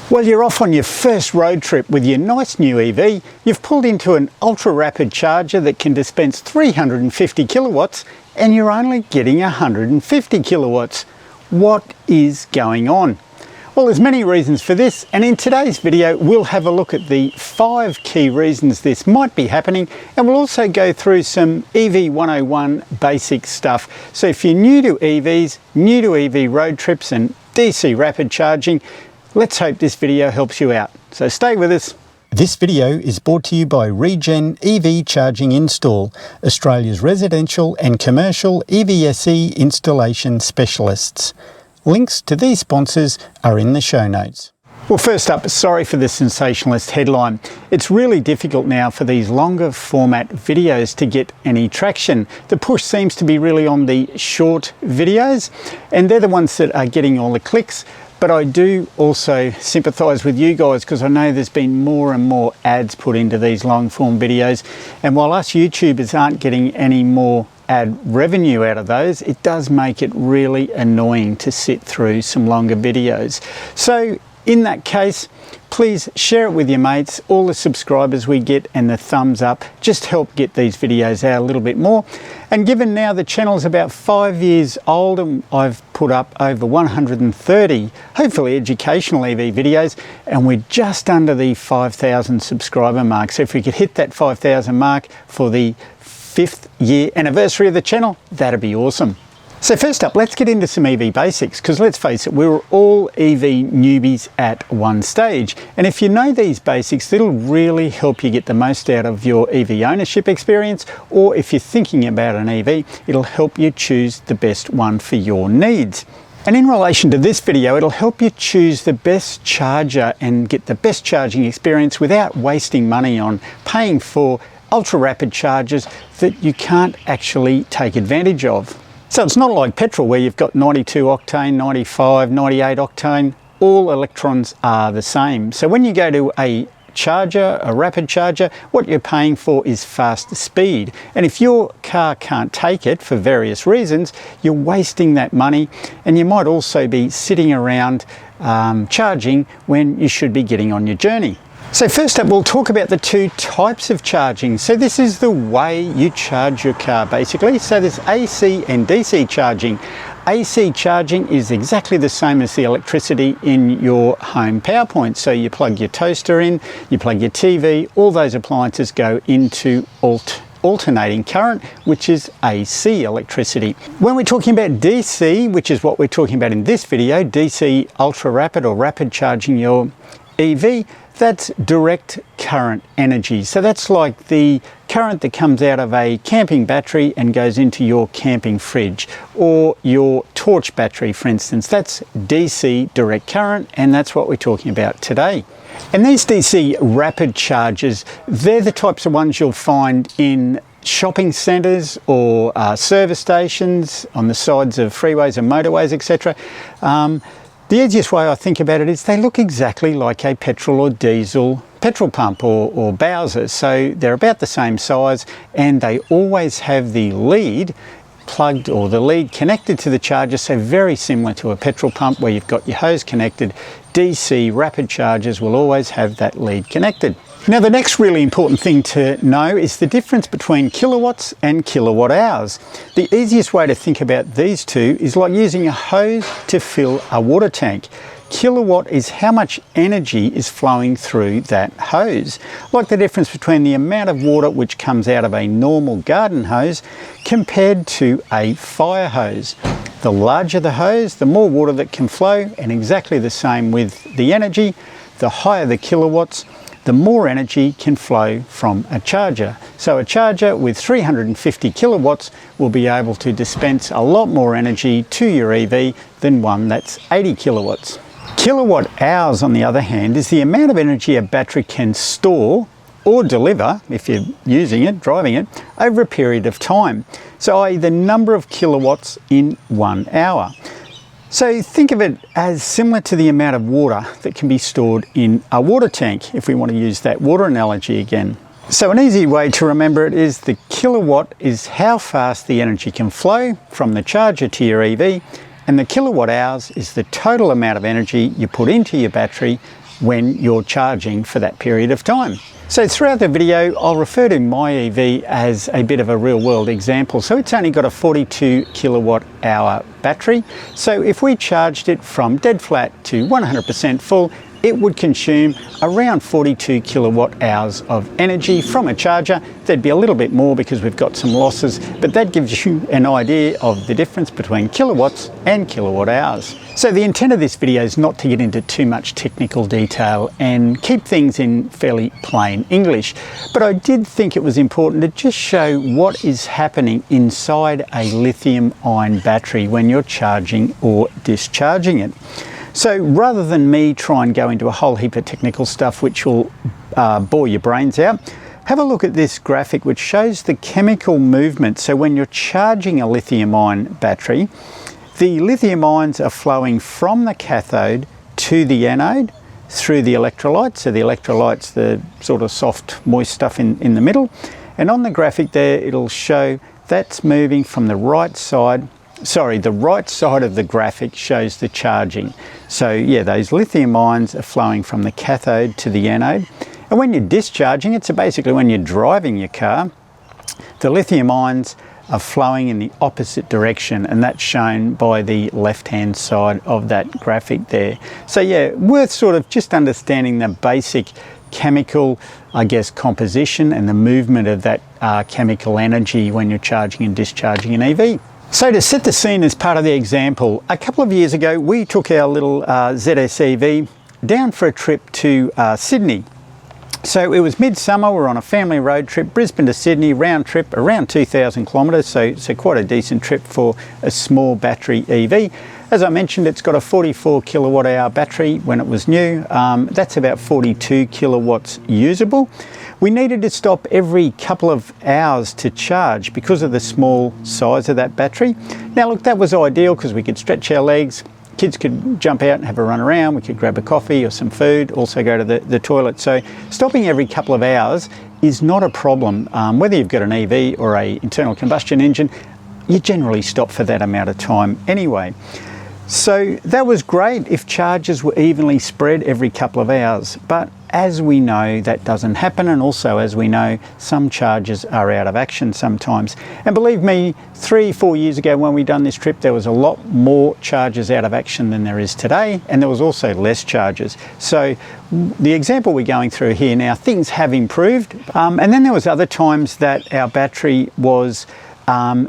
Well, you're off on your first road trip with your nice new EV. You've pulled into an ultra-rapid charger that can dispense 350 kilowatts and you're only getting 150 kilowatts. What is going on? Well, there's many reasons for this, and in today's video we'll have a look at the 5 key reasons this might be happening, and we'll also go through some EV 101 basic stuff. So if you're new to EVs, new to EV road trips and DC rapid charging, let's hope this video helps you out. So stay with us. This video is brought to you by Regen EV Charging Install, Australia's residential and commercial EVSE installation specialists. Links to these sponsors are in the show notes. Well, first up, sorry for the sensationalist headline. It's really difficult now for these longer format videos to get any traction. The push seems to be really on the short videos, and they're the ones that are getting all the clicks. But I do also sympathise with you guys because I know there's been more and more ads put into these long form videos, and while us YouTubers aren't getting any more ad revenue out of those, it does make it really annoying to sit through some longer videos. So in that case, please share it with your mates. All the subscribers we get and the thumbs up just help get these videos out a little bit more. And given now the channel's about 5 years old and I've put up over 130 hopefully educational EV videos, and we're just under the 5,000 subscriber mark. So if we could hit that 5,000 mark for the 5th year anniversary of the channel, that'd be awesome. So first up, let's get into some EV basics, because let's face it, we're all EV newbies at one stage. And if you know these basics, it'll really help you get the most out of your EV ownership experience, or if you're thinking about an EV, it'll help you choose the best one for your needs. And in relation to this video, it'll help you choose the best charger and get the best charging experience without wasting money on paying for ultra rapid chargers that you can't actually take advantage of. So it's not like petrol where you've got 92 octane, 95, 98 octane, all electrons are the same. So when you go to a charger, a rapid charger, what you're paying for is faster speed. And if your car can't take it for various reasons, you're wasting that money, and you might also be sitting around charging when you should be getting on your journey. So first up, we'll talk about the 2 types of charging. So this is the way you charge your car basically. So there's AC and DC charging. AC charging is exactly the same as the electricity in your home power point. So you plug your toaster in, you plug your TV, all those appliances go into alternating current, which is AC electricity. When we're talking about DC, which is what we're talking about in this video, DC ultra rapid or rapid charging your EV, that's direct current energy. So that's like the current that comes out of a camping battery and goes into your camping fridge, or your torch battery, for instance. That's DC direct current, and that's what we're talking about today. And these DC rapid chargers, they're the types of ones you'll find in shopping centres or service stations on the sides of freeways and motorways, etc. The easiest way I think about it is they look exactly like a petrol or diesel petrol pump or Bowser. So they're about the same size, and they always have the lead plugged, or the lead connected to the charger. So very similar to a petrol pump where you've got your hose connected. DC rapid chargers will always have that lead connected. Now the next really important thing to know is the difference between kilowatts and kilowatt hours. The easiest way to think about these two is like using a hose to fill a water tank. Kilowatt is how much energy is flowing through that hose. Like the difference between the amount of water which comes out of a normal garden hose compared to a fire hose. The larger the hose, the more water that can flow, and exactly the same with the energy. The higher the kilowatts, the more energy can flow from a charger. So a charger with 350 kilowatts will be able to dispense a lot more energy to your EV than one that's 80 kilowatts. Kilowatt hours, on the other hand, is the amount of energy a battery can store or deliver, if you're using it, driving it, over a period of time. So i.e. the number of kilowatts in 1 hour. So think of it as similar to the amount of water that can be stored in a water tank, if we want to use that water analogy again. So an easy way to remember it is the kilowatt is how fast the energy can flow from the charger to your EV, and the kilowatt hours is the total amount of energy you put into your battery when you're charging for that period of time. So throughout the video, I'll refer to my EV as a bit of a real world example. So it's only got a 42 kilowatt hour battery. So if we charged it from dead flat to 100% full, it would consume around 42 kilowatt hours of energy from a charger. There'd be a little bit more because we've got some losses, but that gives you an idea of the difference between kilowatts and kilowatt hours. So the intent of this video is not to get into too much technical detail and keep things in fairly plain English, but I did think it was important to just show what is happening inside a lithium-ion battery when you're charging or discharging it. So rather than me try and go into a whole heap of technical stuff which will bore your brains out, have a look at this graphic which shows the chemical movement. So when you're charging a lithium-ion battery, the lithium ions are flowing from the cathode to the anode through the electrolytes. So the electrolytes, the sort of soft, moist stuff in the middle. And on the graphic there, it'll show that's moving from the right side. Sorry, the right side of the graphic shows the charging. So yeah, those lithium ions are flowing from the cathode to the anode. And when you're discharging it, so basically when you're driving your car, the lithium ions are flowing in the opposite direction, and that's shown by the left-hand side of that graphic there. So yeah, worth sort of just understanding the basic chemical, I guess, composition and the movement of that chemical energy when you're charging and discharging an EV. So to set the scene as part of the example, a couple of years ago we took our little ZS EV down for a trip to Sydney. So it was midsummer, we're on a family road trip, Brisbane to Sydney, round trip, around 2,000 kilometres, so quite a decent trip for a small battery EV. As I mentioned, it's got a 44 kilowatt hour battery when it was new. That's about 42 kilowatts usable. We needed to stop every couple of hours to charge because of the small size of that battery. Now look, that was ideal because we could stretch our legs, kids could jump out and have a run around, we could grab a coffee or some food, also go to the toilet. So stopping every couple of hours is not a problem. Whether you've got an EV or an internal combustion engine, you generally stop for that amount of time anyway. So that was great if charges were evenly spread every couple of hours, but as we know, that doesn't happen, and also as we know, some chargers are out of action sometimes. And believe me, 3-4 years ago when we done this trip, there was a lot more chargers out of action than there is today, and there was also less chargers. So the example we're going through here now, things have improved, and then there was other times that our battery was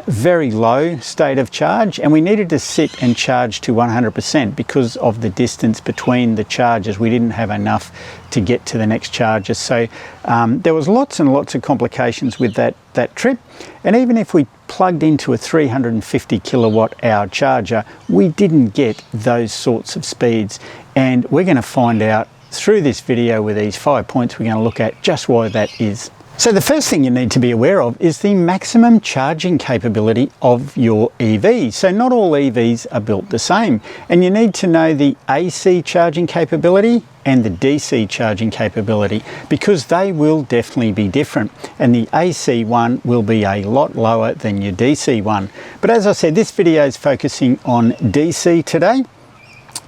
very low state of charge, and we needed to sit and charge to 100% because of the distance between the charges. We didn't have enough to get to the next charger. So there was lots and lots of complications with that trip. And even if we plugged into a 350 kilowatt hour charger, we didn't get those sorts of speeds. And we're going to find out through this video with these 5 points we're going to look at just why that is. So the first thing you need to be aware of is the maximum charging capability of your EV. So not all EVs are built the same, and you need to know the AC charging capability and the DC charging capability because they will definitely be different, and the AC one will be a lot lower than your DC one. But as I said, this video is focusing on DC today.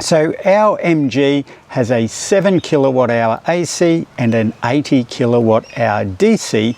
So our MG has a 7 kilowatt hour AC and an 80 kilowatt hour DC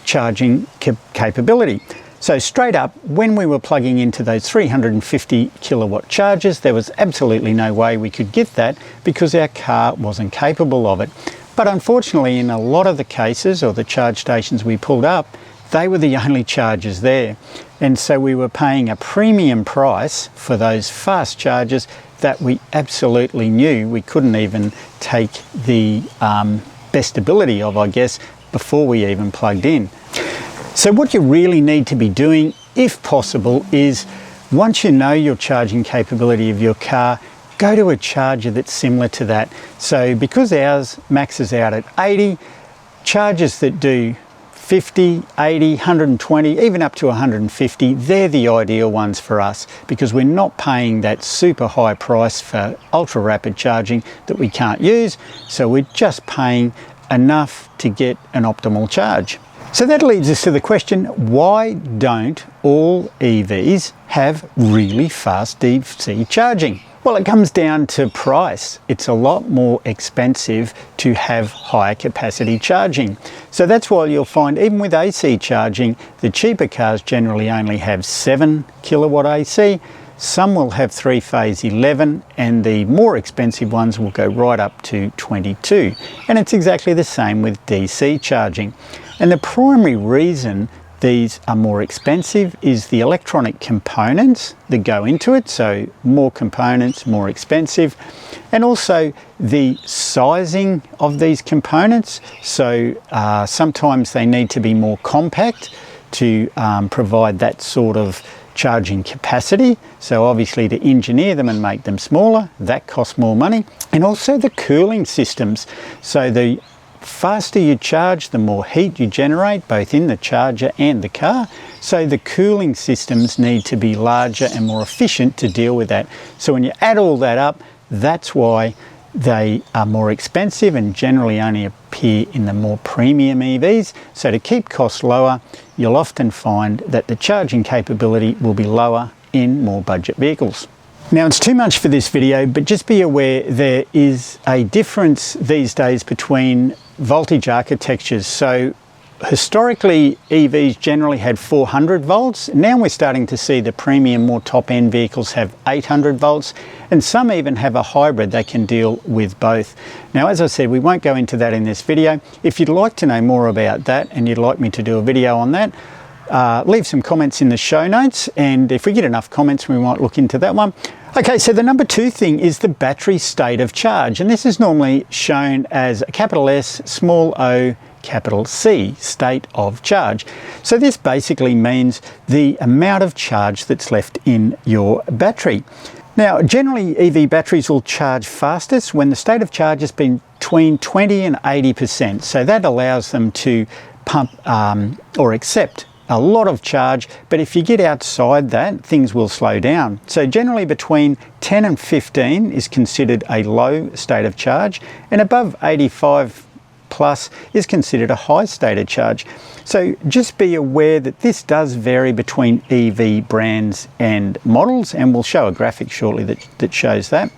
charging capability. So straight up, when we were plugging into those 350 kilowatt chargers, there was absolutely no way we could get that because our car wasn't capable of it. But unfortunately, in a lot of the cases, or the charge stations we pulled up, they were the only chargers there. And so we were paying a premium price for those fast chargers that we absolutely knew we couldn't even take the best ability of, I guess, before we even plugged in. So what you really need to be doing, if possible, is once you know your charging capability of your car, go to a charger that's similar to that. So because ours maxes out at 80, chargers that do 50, 80, 120, even up to 150, they're the ideal ones for us because we're not paying that super high price for ultra rapid charging that we can't use. So we're just paying enough to get an optimal charge. So that leads us to the question, why don't all EVs have really fast DC charging? Well, it comes down to price. It's a lot more expensive to have higher capacity charging. So that's why you'll find even with AC charging, the cheaper cars generally only have 7 kilowatt AC. Some will have 3-phase 11, and the more expensive ones will go right up to 22. And it's exactly the same with DC charging. And the primary reason these are more expensive is the electronic components that go into it. So more components, more expensive. And also the sizing of these components. So sometimes they need to be more compact to provide that sort of charging capacity. So obviously to engineer them and make them smaller, that costs more money. And also the cooling systems. So the faster you charge, the more heat you generate, both in the charger and the car. So the cooling systems need to be larger and more efficient to deal with that. So when you add all that up, that's why they are more expensive and generally only appear in the more premium EVs. So to keep costs lower, you'll often find that the charging capability will be lower in more budget vehicles. Now, it's too much for this video, but just be aware there is a difference these days between voltage architectures. So historically, EVs generally had 400 volts. Now we're starting to see the premium, more top-end vehicles have 800 volts, and some even have a hybrid that can deal with both. Now, as I said, we won't go into that in this video. If you'd like to know more about that and you'd like me to do a video on that, leave some comments in the show notes, and if we get enough comments, we might look into that one. Okay, so the number 2 thing is the battery state of charge, and this is normally shown as a capital S, small o, capital C, state of charge. So this basically means the amount of charge that's left in your battery. Now, generally EV batteries will charge fastest when the state of charge has been between 20 and 80%. So that allows them to pump or accept a lot of charge, but if you get outside that, things will slow down. So generally between 10 and 15 is considered a low state of charge, and above 85 plus is considered a high state of charge. So just be aware that this does vary between EV brands and models, and we'll show a graphic shortly that shows that.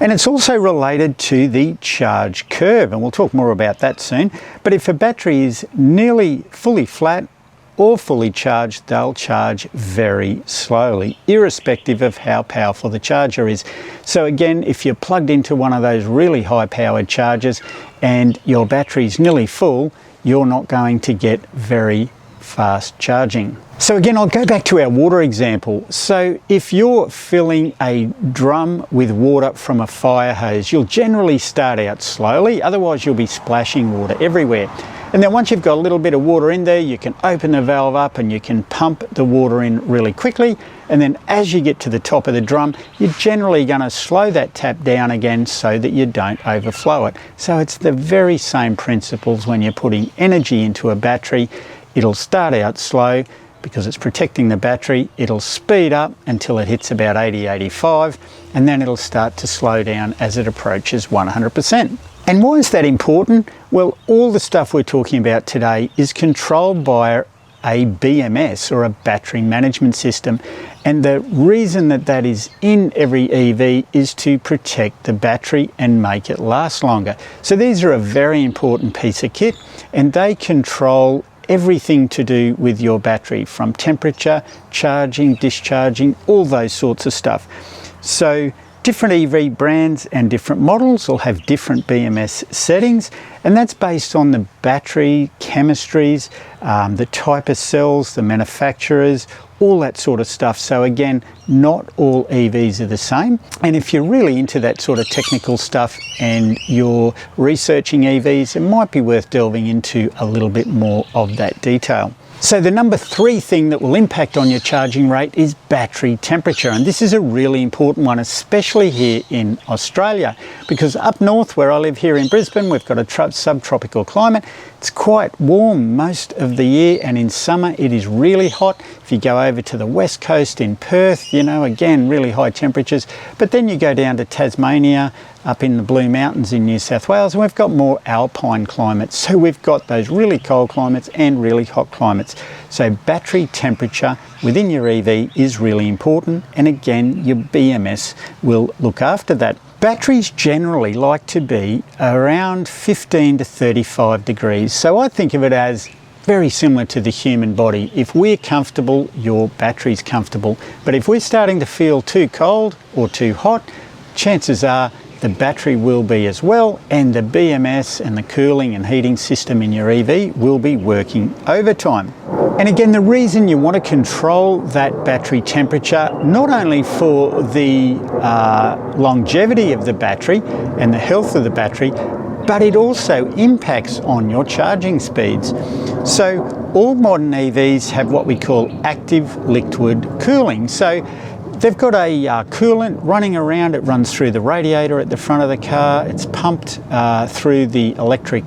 And it's also related to the charge curve, and we'll talk more about that soon. But if a battery is nearly fully flat or fully charged, they'll charge very slowly, irrespective of how powerful the charger is. So again, if you're plugged into one of those really high-powered chargers and your battery's nearly full, you're not going to get very fast charging. So again, I'll go back to our water example. So if you're filling a drum with water from a fire hose, you'll generally start out slowly, otherwise you'll be splashing water everywhere. And then once you've got a little bit of water in there, you can open the valve up and you can pump the water in really quickly. And then as you get to the top of the drum, you're generally going to slow that tap down again so that you don't overflow it. So it's the very same principles when you're putting energy into a battery. It'll start out slow because it's protecting the battery. It'll speed up until it hits about 80, 85, and then it'll start to slow down as it approaches 100%. And why is that important? Well, all the stuff we're talking about today is controlled by a BMS, or a battery management system. And the reason that that is in every EV is to protect the battery and make it last longer. So these are a very important piece of kit, and they control everything to do with your battery, from temperature, charging, discharging, all those sorts of stuff. So different EV brands and different models will have different BMS settings, and that's based on the battery chemistries, the type of cells, the manufacturers, all that sort of stuff. So again, not all EVs are the same. And if you're really into that sort of technical stuff and you're researching EVs, it might be worth delving into a little bit more of that detail. So the number 3 thing that will impact on your charging rate is battery temperature, and this is a really important one, especially here in Australia, because up north where I live here in Brisbane, we've got a subtropical climate. It's quite warm most of the year, and in summer it is really hot. If you go over to the west coast in Perth, you know, again, really high temperatures. But then you go down to Tasmania, up in the Blue Mountains in New South Wales, and we've got more alpine climates. So we've got those really cold climates and really hot climates. So battery temperature within your EV is really important, and again, your BMS will look after that. Batteries generally like to be around 15 to 35 degrees. So I think of it as very similar to the human body. If we're comfortable, your battery's comfortable. But if we're starting to feel too cold or too hot, chances are the battery will be as well, and the BMS and the cooling and heating system in your EV will be working overtime. And again, the reason you want to control that battery temperature, not only for the longevity of the battery and the health of the battery, but it also impacts on your charging speeds. So all modern EVs have what we call active liquid cooling. So they've got a coolant running around. It runs through the radiator at the front of the car. It's pumped through the electric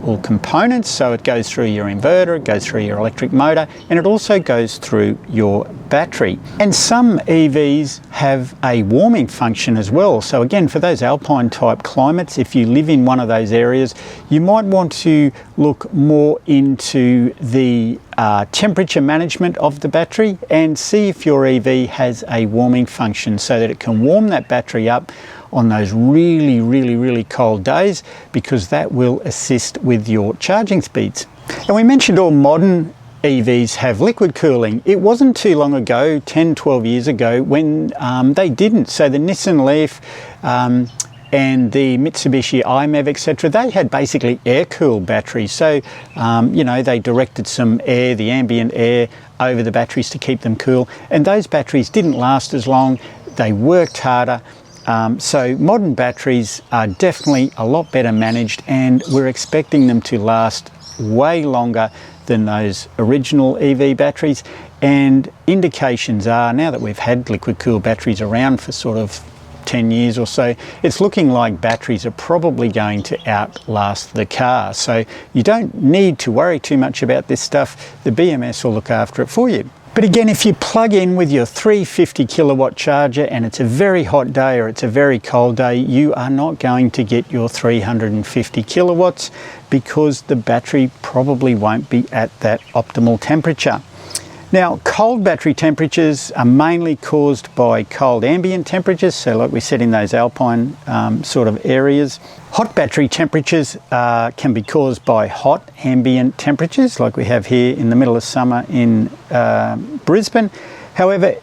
or components, so it goes through your inverter, it goes through your electric motor, and it also goes through your battery. And some EVs have a warming function as well. So again, for those alpine type climates, if you live in one of those areas, you might want to look more into the temperature management of the battery and see if your EV has a warming function so that it can warm that battery up on those really cold days, because that will assist with your charging speeds. And we mentioned all modern EVs have liquid cooling. It wasn't too long ago, 10-12 years ago, when they didn't. So the Nissan Leaf and the Mitsubishi iMEV, etc., they had basically air-cooled batteries. So, you know, they directed some air, the ambient air, over the batteries to keep them cool. And those batteries didn't last as long. They worked harder. So modern batteries are definitely a lot better managed, and we're expecting them to last way longer than those original EV batteries. And indications are, now that we've had liquid cooled batteries around for sort of 10 years or so, it's looking like batteries are probably going to outlast the car. So you don't need to worry too much about this stuff. The BMS will look after it for you. But again, if you plug in with your 350 kilowatt charger and it's a very hot day or it's a very cold day, you are not going to get your 350 kilowatts because the battery probably won't be at that optimal temperature. Now, cold battery temperatures are mainly caused by cold ambient temperatures, so like we said in those alpine sort of areas. Hot battery temperatures can be caused by hot ambient temperatures, like we have here in the middle of summer in Brisbane. However,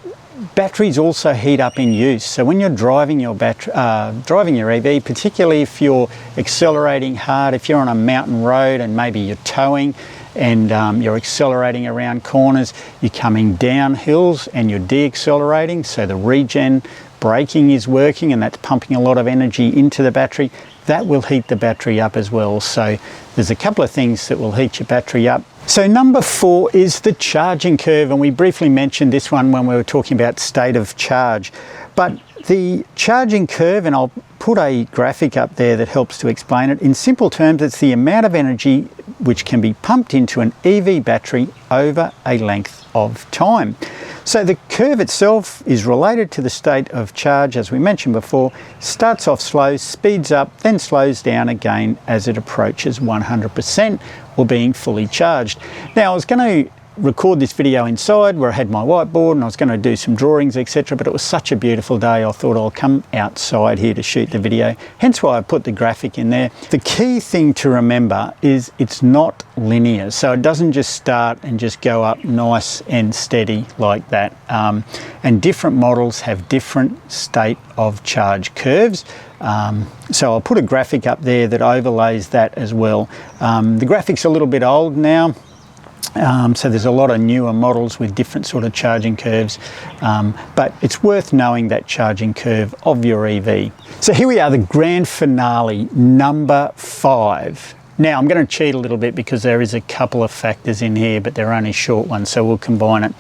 batteries also heat up in use. So when you're driving your EV, particularly if you're accelerating hard, if you're on a mountain road and maybe you're towing, and you're accelerating around corners, you're coming down hills and you're de-accelerating, so the regen braking is working and that's pumping a lot of energy into the battery. That will heat the battery up as well. So there's a couple of things that will heat your battery up. So number 4 is the charging curve, and we briefly mentioned this one when we were talking about state of charge. But the charging curve, and I'll put a graphic up there that helps to explain it. In simple terms, it's the amount of energy which can be pumped into an EV battery over a length of time. So the curve itself is related to the state of charge, as we mentioned before. Starts off slow, speeds up, then slows down again as it approaches 100% or being fully charged. Now, I was going to record this video inside where I had my whiteboard and I was going to do some drawings, etc., but it was such a beautiful day I thought I'll come outside here to shoot the video, hence why I put the graphic in there. The key thing to remember is it's not linear, so it doesn't just start and just go up nice and steady like that, and different models have different state of charge curves. So I'll put a graphic up there that overlays that as well. The graphic's a little bit old now, so there's a lot of newer models with different sort of charging curves, but it's worth knowing that charging curve of your EV. So here we are, the grand finale, number 5. Now I'm going to cheat a little bit because there is a couple of factors in here, but they're only short ones, so we'll combine it.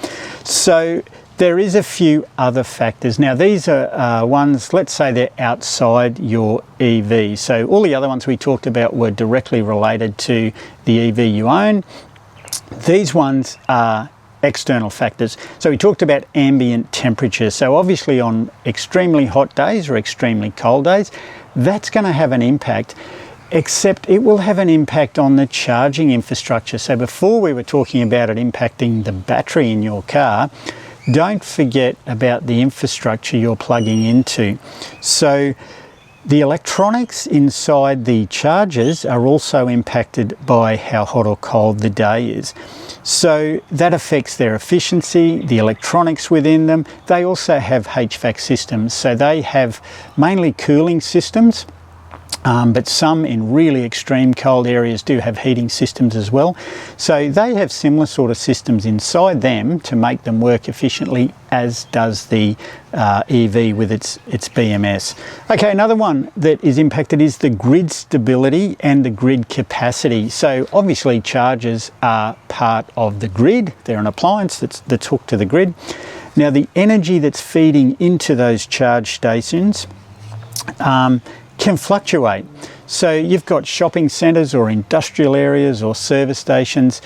So there is a few other factors. Now these are ones, let's say they're outside your EV. So all the other ones we talked about were directly related to the EV you own. These ones are external factors. So we talked about ambient temperature. So obviously on extremely hot days or extremely cold days, that's going to have an impact, except it will have an impact on the charging infrastructure. So before we were talking about it impacting the battery in your car, don't forget about the infrastructure you're plugging into. So the electronics inside the chargers are also impacted by how hot or cold the day is. So that affects their efficiency, the electronics within them. They also have HVAC systems, so they have mainly cooling systems. But some in really extreme cold areas do have heating systems as well. So they have similar sort of systems inside them to make them work efficiently, as does the EV with its BMS. Okay, another one that is impacted is the grid stability and the grid capacity. So obviously chargers are part of the grid. They're an appliance that's hooked to the grid. Now the energy that's feeding into those charge stations can fluctuate. So you've got shopping centres or industrial areas or service stations.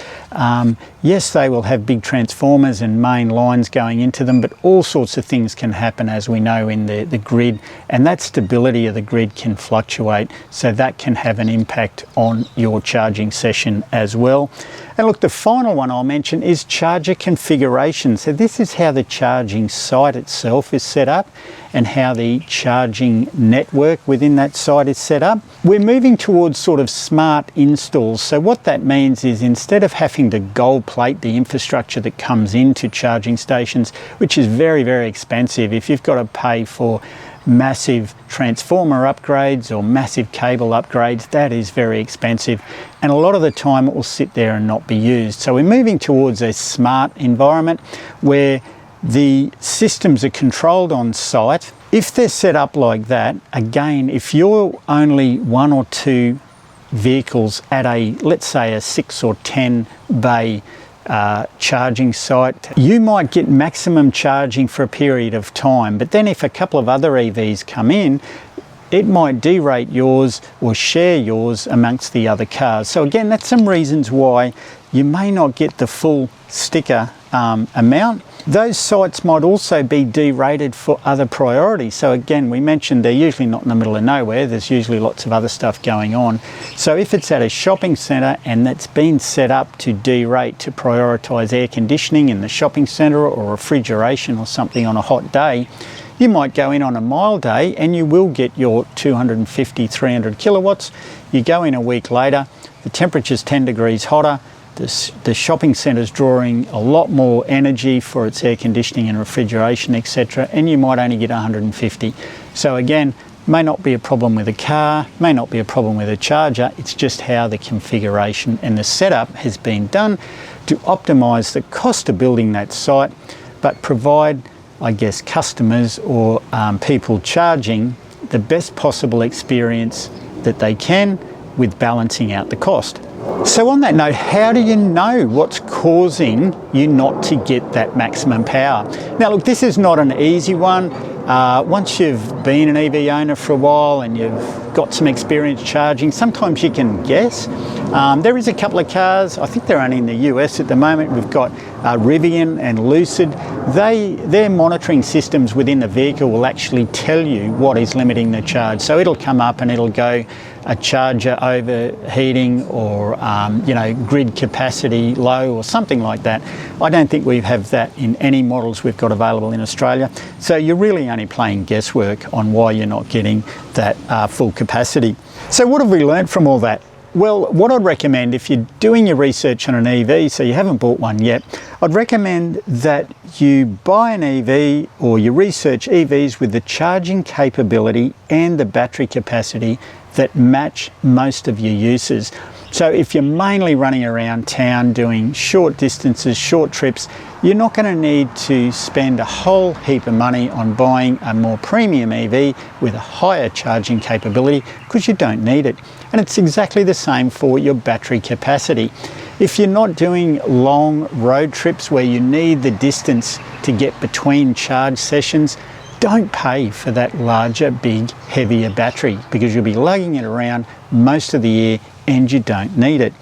Yes, they will have big transformers and main lines going into them, but all sorts of things can happen, as we know, in the grid, and that stability of the grid can fluctuate, so that can have an impact on your charging session as well. And look, the final one I'll mention is charger configuration. So this is how the charging site itself is set up and how the charging network within that site is set up. We're moving towards sort of smart installs. So what that means is, instead of having to gold plate the infrastructure that comes into charging stations, which is very, very expensive, if you've got to pay for massive transformer upgrades or massive cable upgrades, that is very expensive, and a lot of the time it will sit there and not be used. So we're moving towards a smart environment where the systems are controlled on site. If they're set up like that, again, if you're only one or two vehicles at a, let's say, a 6 or 10 bay charging site, you might get maximum charging for a period of time, but then if a couple of other EVs come in, it might derate yours or share yours amongst the other cars. So again, that's some reasons why you may not get the full sticker amount. Those sites might also be derated for other priorities. So again, we mentioned they're usually not in the middle of nowhere. There's usually lots of other stuff going on. So if it's at a shopping centre and that's been set up to derate, to prioritise air conditioning in the shopping centre or refrigeration or something on a hot day, you might go in on a mild day and you will get your 250, 300 kilowatts. You go in a week later, the temperature's 10 degrees hotter, the shopping centre's drawing a lot more energy for its air conditioning and refrigeration, etc., and you might only get 150. So again, may not be a problem with a car, may not be a problem with a charger, it's just how the configuration and the setup has been done to optimise the cost of building that site, but provide, I guess, customers or people charging the best possible experience that they can with balancing out the cost. So on that note, how do you know what's causing you not to get that maximum power? Now look, this is not an easy one. Once you've been an EV owner for a while and you've got some experience charging, sometimes you can guess. There is a couple of cars, I think they're only in the US at the moment. We've got Rivian and Lucid. Their monitoring systems within the vehicle will actually tell you what is limiting the charge. So it'll come up and it'll go a charger overheating or grid capacity low or something like that. I don't think we have that in any models we've got available in Australia. So you're really only playing guesswork on why you're not getting that full capacity. So what have we learned from all that? Well, what I'd recommend, if you're doing your research on an EV, so you haven't bought one yet, I'd recommend that you buy an EV or you research EVs with the charging capability and the battery capacity that match most of your uses. So if you're mainly running around town doing short distances, short trips, you're not going to need to spend a whole heap of money on buying a more premium EV with a higher charging capability, because you don't need it. And it's exactly the same for your battery capacity. If you're not doing long road trips where you need the distance to get between charge sessions, don't pay for that larger, big, heavier battery, because you'll be lugging it around most of the year and you don't need it.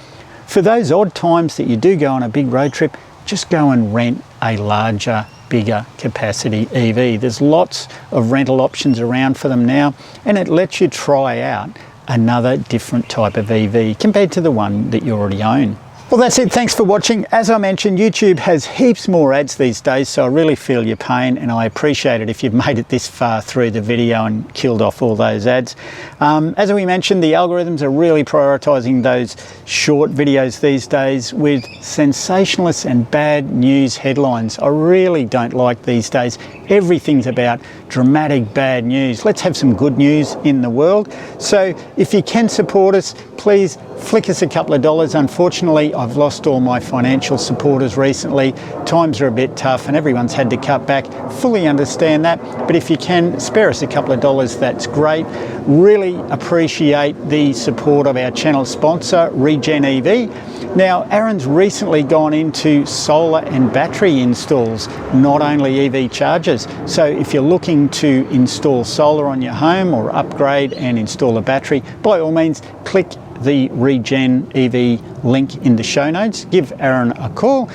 For those odd times that you do go on a big road trip, just go and rent a larger, bigger capacity EV. There's lots of rental options around for them now, and it lets you try out another different type of EV compared to the one that you already own. Well, that's it. Thanks for watching. As I mentioned, YouTube has heaps more ads these days, so I really feel your pain, and I appreciate it if you've made it this far through the video and killed off all those ads. As we mentioned, the algorithms are really prioritising those short videos these days with sensationalist and bad news headlines. I really don't like these days. Everything's about dramatic bad news. Let's have some good news in the world. So if you can support us, please flick us a couple of dollars. Unfortunately, I've lost all my financial supporters recently. Times are a bit tough and everyone's had to cut back. Fully understand that, but if you can spare us a couple of dollars, that's great. Really appreciate the support of our channel sponsor, Regen EV. Now, Aaron's recently gone into solar and battery installs, not only EV chargers. So if you're looking to install solar on your home or upgrade and install a battery, by all means, click the Regen EV link in the show notes. Give Aaron a call.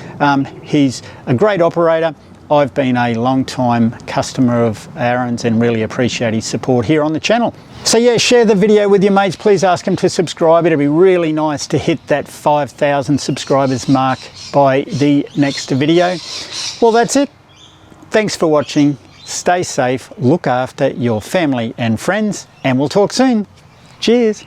He's a great operator. I've been a long time customer of Aaron's and really appreciate his support here on the channel. So yeah, share the video with your mates. Please ask them to subscribe. It'd be really nice to hit that 5,000 subscribers mark by the next video. Well, that's it. Thanks for watching. Stay safe, look after your family and friends, and we'll talk soon. Cheers.